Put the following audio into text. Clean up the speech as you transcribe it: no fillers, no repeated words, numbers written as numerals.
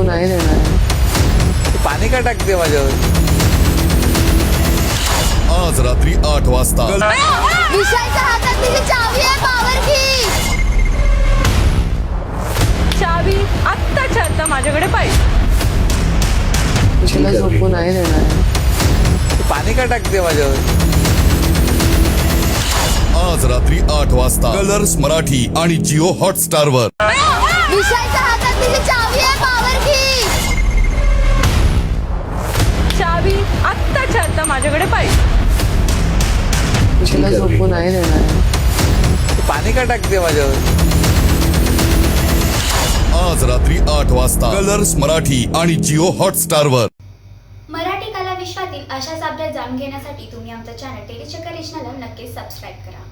नाही देणार. पाणी का टाकते माझ्यावर? आज रात्री 8 वाजता विशालच्या हातात तिची चावी आहे, पावर की. चावी आत्ताच्या आत्ता माझ्याकडे पाहिजे. विशालला झोपू नाही देणार. पाणी का टाकते माझ्यावर? आज रात्री 8 वाजता कलर्स मराठी आणि जिओ हॉटस्टार वर. विशालच्या हातात तिची चावी आहे, पावर की. चावी आत्ताच्या आत्ता माझ्याकडे पाहिजे. विशालला झोपू नाही देणार. पाणी का टाकते माझ्यावर? आज रात्री 8 वाजता कलर्स मराठी आणि जिओ हॉटस्टार वर. मराठी कला विश्वातील अशाच अपडेट जाणून घेण्यासाठी तुम्ही आमचं चॅनल टेलीचक्कर रिजनला नक्कीच सबस्क्राईब करा.